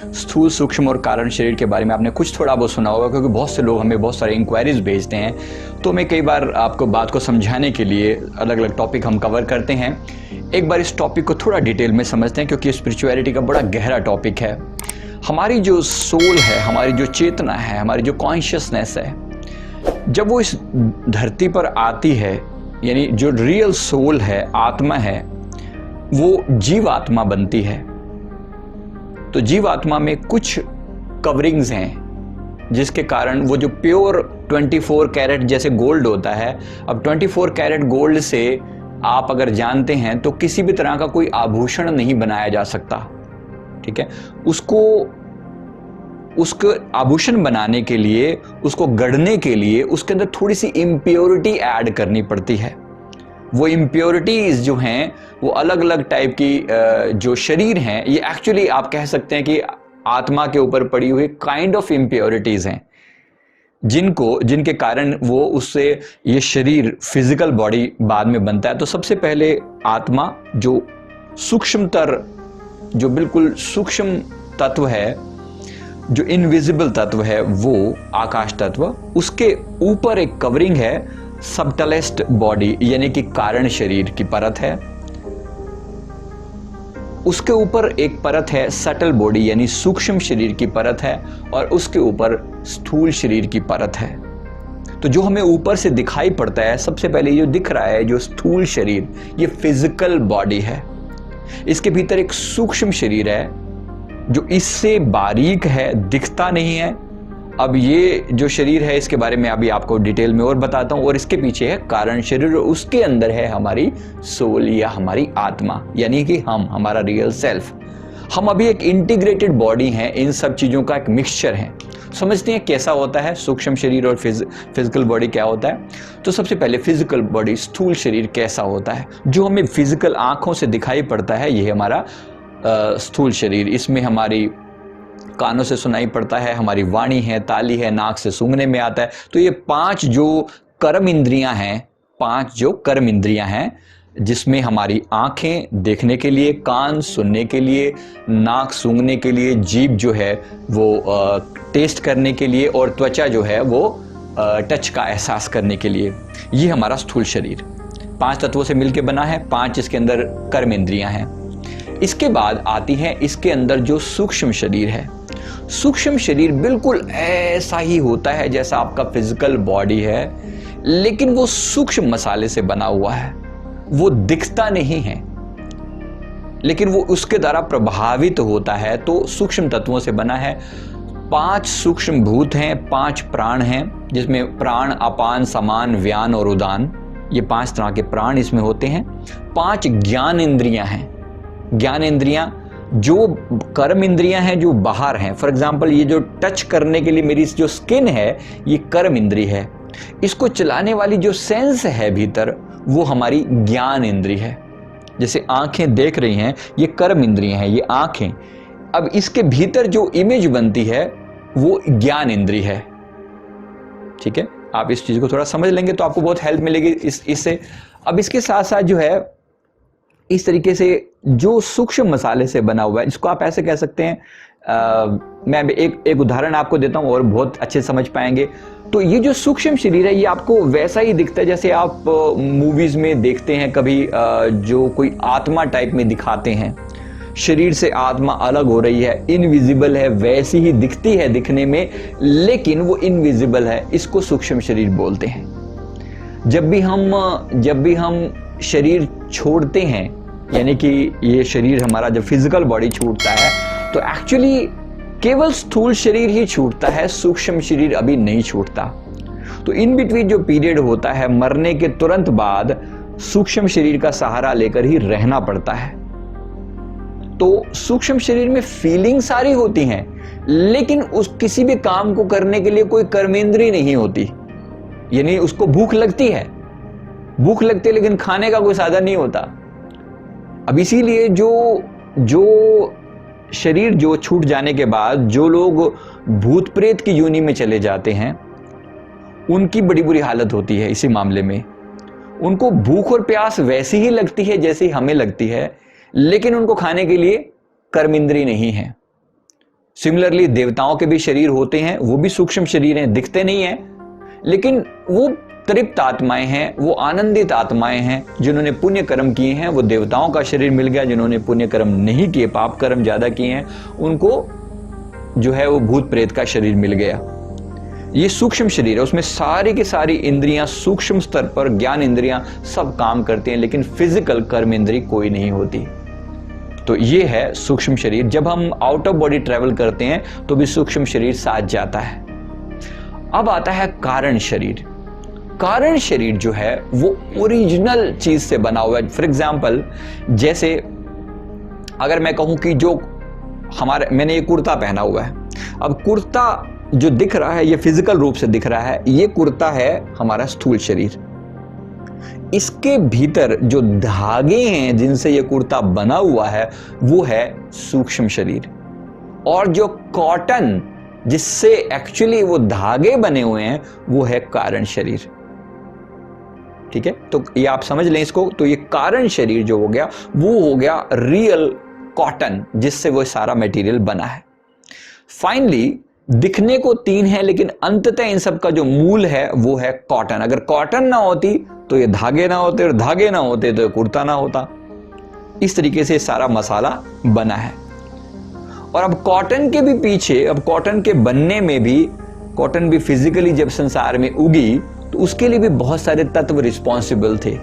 स्थूल, सूक्ष्म और कारण शरीर के बारे में आपने कुछ थोड़ा बहुत सुना होगा, क्योंकि बहुत से लोग हमें बहुत सारे इंक्वायरीज भेजते हैं। तो मैं कई बार आपको बात को समझाने के लिए अलग अलग टॉपिक हम कवर करते हैं। एक बार इस टॉपिक को थोड़ा डिटेल में समझते हैं, क्योंकि स्पिरिचुअलिटी का बड़ा गहरा टॉपिक है। हमारी जो सोल है, हमारी जो चेतना है, हमारी जो कॉन्शियसनेस है, जब वो इस धरती पर आती है, यानी जो रियल सोल है, आत्मा है, वो जीवात्मा बनती है। तो जीवात्मा में कुछ कवरिंग्स हैं, जिसके कारण वो जो प्योर 24 कैरेट जैसे गोल्ड होता है, अब 24 कैरेट गोल्ड से आप अगर जानते हैं तो किसी भी तरह का कोई आभूषण नहीं बनाया जा सकता, ठीक है। उसको आभूषण बनाने के लिए, उसको गढ़ने के लिए उसके अंदर थोड़ी सी इम्प्योरिटी ऐड करनी पड़ती है। वो इम्प्योरिटीज जो हैं वो अलग अलग टाइप की जो शरीर हैं, ये एक्चुअली आप कह सकते हैं कि आत्मा के ऊपर पड़ी हुई काइंड ऑफ इम्प्योरिटीज हैं, जिनके कारण वो उससे ये शरीर, फिजिकल बॉडी बाद में बनता है। तो सबसे पहले आत्मा, जो सूक्ष्मतर, जो बिल्कुल सूक्ष्म तत्व है, जो इनविजिबल तत्व है, वो आकाश तत्व, उसके ऊपर एक कवरिंग है सबटलेस्ट बॉडी, यानी कि कारण शरीर की परत है। उसके ऊपर एक परत है सटल बॉडी, यानी सूक्ष्म शरीर की परत है, और उसके ऊपर स्थूल शरीर की परत है। तो जो हमें ऊपर से दिखाई पड़ता है, सबसे पहले जो दिख रहा है, जो स्थूल शरीर, ये फिजिकल बॉडी है। इसके भीतर एक सूक्ष्म शरीर है जो इससे बारीक है, दिखता नहीं है। अब ये जो शरीर है, इसके बारे में अभी आपको डिटेल में और बताता हूं। और इसके पीछे है कारण शरीर, और उसके अंदर है हमारी सोल या हमारी आत्मा, यानी कि हमारा रियल सेल्फ। हम अभी एक इंटीग्रेटेड बॉडी हैं, इन सब चीजों का एक मिक्सचर है। समझते हैं कैसा होता है सूक्ष्म शरीर और फिजिकल बॉडी क्या होता है। तो सबसे पहले फिजिकल बॉडी, स्थूल शरीर कैसा होता है, जो हमें फिजिकल आंखों से दिखाई पड़ता है, ये हमारा स्थूल शरीर। इसमें हमारी कानों से सुनाई पड़ता है, हमारी वाणी है, ताली है, नाक से सूंघने में आता है। तो ये 5 जो कर्म इंद्रियां हैं, जिसमें हमारी आंखें देखने के लिए, कान सुनने के लिए, नाक सूंघने के लिए, जीभ जो है वो टेस्ट करने के लिए, और त्वचा जो है वो टच का एहसास करने के लिए, ये हमारा स्थूल शरीर 5 तत्वों से मिलकर बना है। 5 इसके अंदर कर्म इंद्रियां हैं। इसके बाद आती है इसके अंदर जो सूक्ष्म शरीर है। सूक्ष्म शरीर बिल्कुल ऐसा ही होता है जैसा आपका फिजिकल बॉडी है, लेकिन वो सूक्ष्म मसाले से बना हुआ है। वो दिखता नहीं है, लेकिन वो उसके द्वारा प्रभावित होता है। तो सूक्ष्म तत्वों से बना है। 5 सूक्ष्म भूत हैं, 5 प्राण हैं, जिसमें प्राण, अपान, समान, व्यान और उदान, ये 5 तरह के प्राण इसमें होते हैं। 5 ज्ञान इंद्रियां हैं। ज्ञान इंद्रियां जो कर्म इंद्रियां हैं, जो बाहर हैं। फॉर एग्जाम्पल, ये जो टच करने के लिए मेरी जो स्किन है, ये कर्म इंद्री है। इसको चलाने वाली जो सेंस है भीतर, वो हमारी ज्ञान इंद्री है। जैसे आंखें देख रही हैं, ये कर्म इंद्रियां हैं, ये आंखें। अब इसके भीतर जो इमेज बनती है, वो ज्ञान इंद्री है, ठीक है। आप इस चीज को थोड़ा समझ लेंगे तो आपको बहुत हेल्प मिलेगी इससे। अब इसके साथ साथ जो है, इस तरीके से जो सूक्ष्म मसाले से बना हुआ है, इसको आप ऐसे कह सकते हैं, मैं एक उदाहरण आपको देता हूं और बहुत अच्छे से समझ पाएंगे। तो ये जो सूक्ष्म शरीर है, ये आपको वैसा ही दिखता है जैसे आप मूवीज में देखते हैं कभी, जो कोई आत्मा टाइप में दिखाते हैं, शरीर से आत्मा अलग हो रही है, इनविजिबल है, वैसी ही दिखती है दिखने में, लेकिन वो इनविजिबल है। इसको सूक्ष्म शरीर बोलते हैं। जब भी हम शरीर छोड़ते हैं, यानी कि ये शरीर हमारा जब फिजिकल बॉडी छूटता है, तो एक्चुअली केवल स्थूल शरीर ही छूटता है, सूक्ष्म शरीर अभी नहीं छूटता। तो इन बिटवीन जो पीरियड होता है, मरने के तुरंत बाद सूक्ष्म शरीर का सहारा लेकर ही रहना पड़ता है। तो सूक्ष्म शरीर में फीलिंग सारी होती हैं, लेकिन उस किसी भी काम को करने के लिए कोई कर्मेंद्रिय नहीं होती। यानी उसको भूख लगती है, लेकिन खाने का कोई साधन नहीं होता। अब इसीलिए जो शरीर जो छूट जाने के बाद जो लोग भूत प्रेत की योनि में चले जाते हैं, उनकी बड़ी बुरी हालत होती है। इसी मामले में उनको भूख और प्यास वैसी ही लगती है जैसी हमें लगती है, लेकिन उनको खाने के लिए कर्म इंद्रिय नहीं है। सिमिलरली देवताओं के भी शरीर होते हैं, वो भी सूक्ष्म शरीर हैं, दिखते नहीं हैं, लेकिन वो तृप्त आत्माएं हैं, वो आनंदित आत्माएं हैं। जिन्होंने पुण्य कर्म किए हैं वो देवताओं का शरीर मिल गया, जिन्होंने पुण्य कर्म नहीं किए, पाप कर्म ज्यादा किए हैं, उनको जो है वो भूत प्रेत का शरीर मिल गया। ये सूक्ष्म शरीर है, उसमें सारी की सारी इंद्रियां सूक्ष्म स्तर पर, ज्ञान इंद्रियां सब काम करती हैं, लेकिन फिजिकल कर्म इंद्री कोई नहीं होती। तो ये है सूक्ष्म शरीर। जब हम आउट ऑफ बॉडी ट्रेवल करते हैं तो भी सूक्ष्म शरीर साथ जाता है। अब आता है कारण शरीर। कारण शरीर जो है वो ओरिजिनल चीज से बना हुआ है। फॉर एग्जाम्पल, जैसे अगर मैं कहूं कि जो मैंने ये कुर्ता पहना हुआ है, अब कुर्ता जो दिख रहा है ये फिजिकल रूप से दिख रहा है, ये कुर्ता है हमारा स्थूल शरीर। इसके भीतर जो धागे हैं जिनसे ये कुर्ता बना हुआ है वो है सूक्ष्म शरीर, और जो कॉटन जिससे एक्चुअली वो धागे बने हुए हैं वो है कारण शरीर। ठीक है, तो ये आप समझ लें इसको। तो ये कारण शरीर जो हो गया वो हो गया रियल कॉटन, जिससे वो सारा मटेरियल बना है। फाइनली दिखने को तीन है, लेकिन अंततः इन सब का जो मूल है वो है कॉटन। अगर कॉटन ना होती तो ये धागे ना होते, और धागे ना होते तो ये कुर्ता ना होता। इस तरीके से सारा मसाला बना है। और अब कॉटन के भी पीछे, अब कॉटन के बनने में भी, कॉटन भी फिजिकली जब संसार में उगी तो उसके लिए भी बहुत सारे तत्व रिस्पॉन्सिबल थे।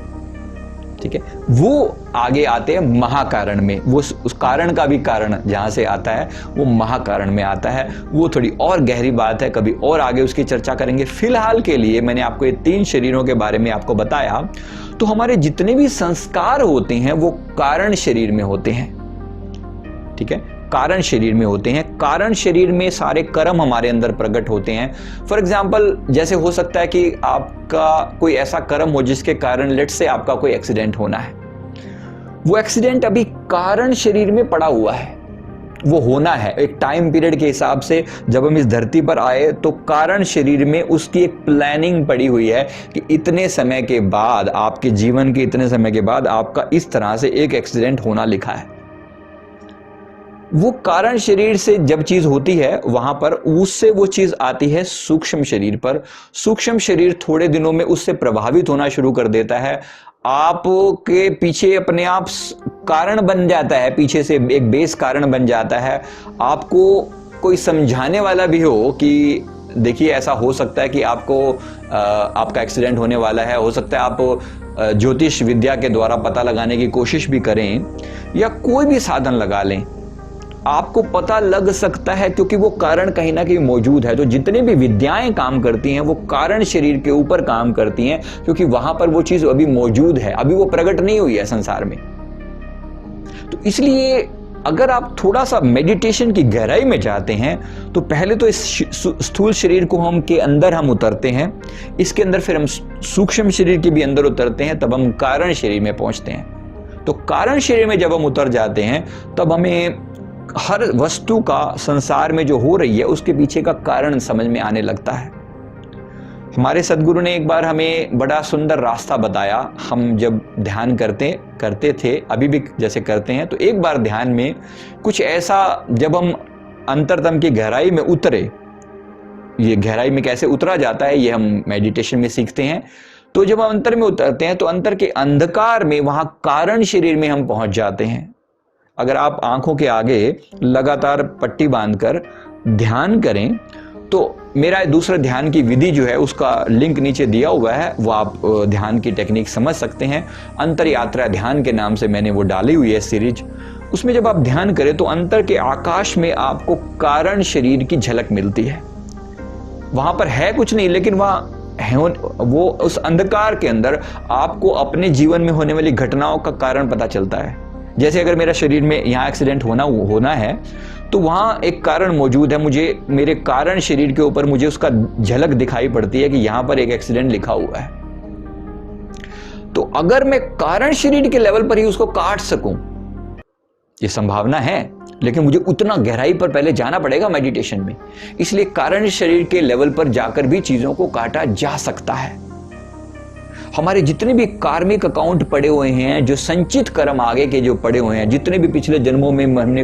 ठीक है, वो आगे आते हैं महाकारण में। वो उस कारण का भी कारण जहां से आता है वो महाकारण में आता है। वो थोड़ी और गहरी बात है, कभी और आगे उसकी चर्चा करेंगे। फिलहाल के लिए मैंने आपको ये तीन शरीरों के बारे में आपको बताया। तो हमारे जितने भी संस्कार होते हैं वो कारण शरीर में होते हैं। ठीक है, कारण शरीर में होते हैं। कारण शरीर में सारे कर्म हमारे अंदर प्रकट होते हैं। फॉर एग्जाम्पल, जैसे हो सकता है कि आपका कोई ऐसा कर्म हो जिसके कारण लेट से आपका कोई एक्सीडेंट होना है। वो एक्सीडेंट अभी कारण शरीर में पड़ा हुआ है, वो होना है एक टाइम पीरियड के हिसाब से। जब हम इस धरती पर आए तो कारण शरीर में उसकी एक प्लानिंग पड़ी हुई है कि इतने समय के बाद, आपके जीवन के इतने समय के बाद आपका इस तरह से एक एक्सीडेंट होना लिखा है। वो कारण शरीर से जब चीज होती है वहां पर, उससे वो चीज आती है सूक्ष्म शरीर पर। सूक्ष्म शरीर थोड़े दिनों में उससे प्रभावित होना शुरू कर देता है। आपके पीछे अपने आप कारण बन जाता है, पीछे से एक बेस कारण बन जाता है। आपको कोई समझाने वाला भी हो कि देखिए ऐसा हो सकता है कि आपका एक्सीडेंट होने वाला है, हो सकता है आप ज्योतिष विद्या के द्वारा पता लगाने की कोशिश भी करें या कोई भी साधन लगा लें, आपको पता लग सकता है, क्योंकि वो कारण कहीं ना कहीं मौजूद है। तो जितनी भी विद्याएं काम करती हैं वो कारण शरीर के ऊपर काम करती हैं, क्योंकि वहां पर वो चीज अभी मौजूद है, अभी वो प्रकट नहीं हुई है संसार में। तो इसलिए अगर आप थोड़ा सा मेडिटेशन की गहराई में जाते हैं तो पहले तो इस स्थूल शरीर को हम उतरते हैं, इसके अंदर फिर हम सूक्ष्म शरीर के भी अंदर उतरते हैं, तब हम कारण शरीर में पहुंचते हैं। तो कारण शरीर में जब हम उतर जाते हैं तब हमें हर वस्तु का संसार में जो हो रही है उसके पीछे का कारण समझ में आने लगता है। हमारे सदगुरु ने एक बार हमें बड़ा सुंदर रास्ता बताया। हम जब ध्यान करते थे, अभी भी जैसे करते हैं, तो एक बार ध्यान में कुछ ऐसा, जब हम अंतरतम की गहराई में उतरे, ये गहराई में कैसे उतरा जाता है ये हम मेडिटेशन में सीखते हैं। तो जब हम अंतर में उतरते हैं तो अंतर के अंधकार में वहां कारण शरीर में हम पहुंच जाते हैं। अगर आप आंखों के आगे लगातार पट्टी बांधकर ध्यान करें तो मेरा दूसरा ध्यान की विधि जो है उसका लिंक नीचे दिया हुआ है, वो आप ध्यान की टेक्निक समझ सकते हैं। अंतर यात्रा ध्यान के नाम से मैंने वो डाली हुई है सीरीज। उसमें जब आप ध्यान करें तो अंतर के आकाश में आपको कारण शरीर की झलक मिलती है। वहां पर है कुछ नहीं, लेकिन वो उस अंधकार के अंदर आपको अपने जीवन में होने वाली घटनाओं का कारण पता चलता है। जैसे अगर मेरा शरीर में यहाँ एक्सीडेंट होना है तो वहां एक कारण मौजूद है, मुझे मेरे कारण शरीर के ऊपर मुझे उसका झलक दिखाई पड़ती है कि यहां पर एक एक्सीडेंट लिखा हुआ है। तो अगर मैं कारण शरीर के लेवल पर ही उसको काट सकूं, ये संभावना है, लेकिन मुझे उतना गहराई पर पहले जाना पड़ेगा मेडिटेशन में। इसलिए कारण शरीर के लेवल पर जाकर भी चीजों को काटा जा सकता है। हमारे जितने भी कार्मिक अकाउंट पड़े हुए हैं, जो संचित कर्म आगे के जो पड़े हुए हैं, जितने भी पिछले जन्मों में हमने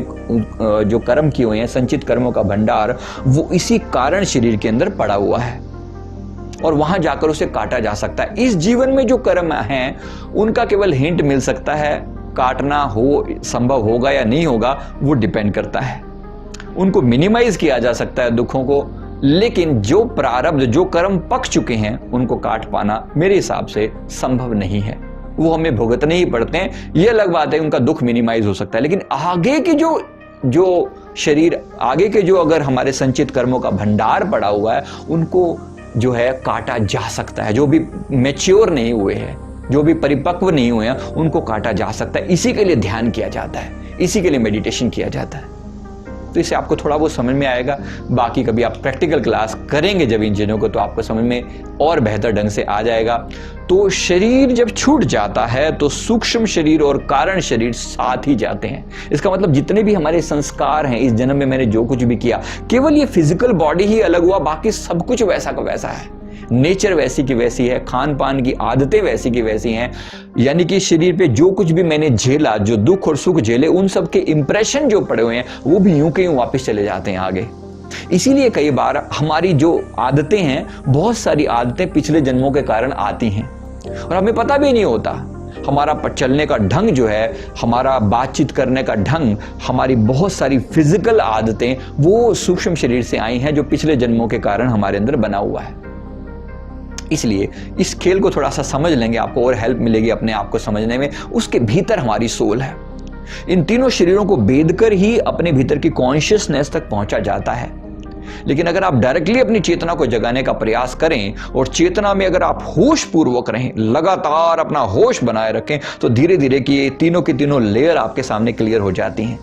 जो कर्म किए हुए हैं, संचित कर्मों का भंडार, वो इसी कारण शरीर के अंदर पड़ा हुआ है और वहां जाकर उसे काटा जा सकता है। इस जीवन में जो कर्म हैं उनका केवल हिंट मिल सकता है, काटना हो संभव होगा या नहीं होगा वो डिपेंड करता है। उनको मिनिमाइज किया जा सकता है दुखों को, लेकिन जो प्रारब्ध, जो कर्म पक चुके हैं उनको काट पाना मेरे हिसाब से संभव नहीं है। वो हमें भुगतने ही पड़ते हैं। ये अलग बात है, उनका दुख मिनिमाइज हो सकता है, लेकिन आगे के जो शरीर, आगे के जो अगर हमारे संचित कर्मों का भंडार पड़ा हुआ है उनको जो है काटा जा सकता है। जो भी मैच्योर नहीं हुए हैं, जो भी परिपक्व नहीं हुए हैं, उनको काटा जा सकता है। इसी के लिए ध्यान किया जाता है, इसी के लिए मेडिटेशन किया जाता है। तो इससे आपको थोड़ा बहुत समझ में आएगा। बाकी कभी आप प्रैक्टिकल क्लास करेंगे जब इन चीज़ों को, तो आपको समझ में और बेहतर ढंग से आ जाएगा। तो शरीर जब छूट जाता है तो सूक्ष्म शरीर और कारण शरीर साथ ही जाते हैं। इसका मतलब जितने भी हमारे संस्कार हैं, इस जन्म में मैंने जो कुछ भी किया, केवल ये फिजिकल बॉडी ही अलग हुआ, बाकी सब कुछ वैसा का वैसा है। नेचर वैसी की वैसी है, खान पान की आदतें वैसी की वैसी हैं। यानी कि शरीर पे जो कुछ भी मैंने झेला, जो दुख और सुख झेले, उन सब के इंप्रेशन जो पड़े हुए हैं वो भी यूं के यूं वापस चले जाते हैं आगे। इसीलिए कई बार हमारी जो आदतें हैं, बहुत सारी आदतें पिछले जन्मों के कारण आती हैं और हमें पता भी नहीं होता। हमारा चलने का ढंग जो है, हमारा बातचीत करने का ढंग, हमारी बहुत सारी फिजिकल आदतें वो सूक्ष्म शरीर से आई हैं, जो पिछले जन्मों के कारण हमारे अंदर बना हुआ है। इसलिए इस खेल को थोड़ा सा समझ लेंगे, आपको और हेल्प मिलेगी अपने आप को समझने में। उसके भीतर हमारी सोल है। इन तीनों शरीरों को बेधकर ही अपने भीतर की कॉन्शियसनेस तक पहुंचा जाता है। लेकिन अगर आप डायरेक्टली अपनी चेतना को जगाने का प्रयास करें और चेतना में अगर आप होश पूर्वक रहें, लगातार अपना होश बनाए रखें, तो धीरे धीरे कि ये तीनों की तीनों लेयर आपके सामने क्लियर हो जाती हैं।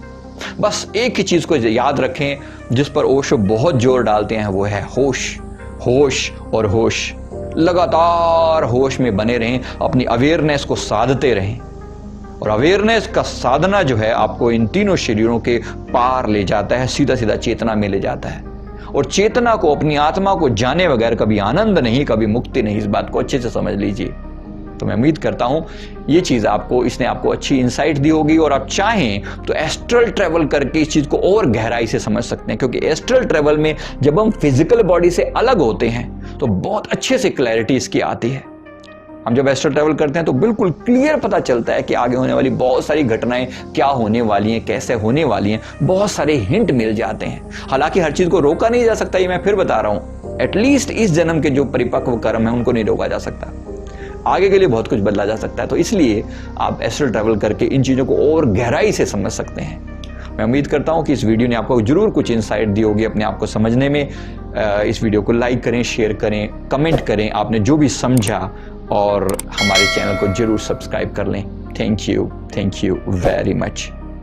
बस एक ही चीज को याद रखें जिस पर ओशो बहुत जोर डालते हैं, वो है होश, होश और होश। लगातार होश में बने रहें, अपनी अवेयरनेस को साधते रहें। और अवेयरनेस का साधना जो है आपको इन तीनों शरीरों के पार ले जाता है, सीधा सीधा चेतना में ले जाता है। और चेतना को, अपनी आत्मा को जाने बगैर कभी आनंद नहीं, कभी मुक्ति नहीं। इस बात को अच्छे से समझ लीजिए। तो मैं उम्मीद करता हूं ये चीज इसने आपको अच्छी इंसाइट दी होगी और आप चाहें तो एस्ट्रल ट्रैवल करके इस चीज को और गहराई से समझ सकते हैं। क्योंकि एस्ट्रल ट्रैवल में जब हम फिजिकल बॉडी से अलग होते हैं तो बहुत अच्छे से क्लैरिटी इसकी आती है। हम जब एस्ट्रल ट्रैवल करते हैं तो बिल्कुल क्लियर पता चलता है कि आगे होने वाली बहुत सारी घटनाएं क्या होने वाली हैं, कैसे होने वाली हैं। बहुत सारे हिंट मिल जाते हैं। हालांकि हर चीज को रोका नहीं जा सकता, ये मैं फिर बता रहा हूं। एटलीस्ट इस जन्म के जो परिपक्व कर्म है उनको नहीं रोका जा सकता। आगे के लिए बहुत कुछ बदला जा सकता है। तो इसलिए आप एस्ट्रल ट्रैवल करके इन चीज़ों को और गहराई से समझ सकते हैं। मैं उम्मीद करता हूं कि इस वीडियो ने आपको जरूर कुछ इंसाइट दी होगी अपने आप को समझने में। इस वीडियो को लाइक करें, शेयर करें, कमेंट करें आपने जो भी समझा, और हमारे चैनल को जरूर सब्सक्राइब कर लें। Thank you very much.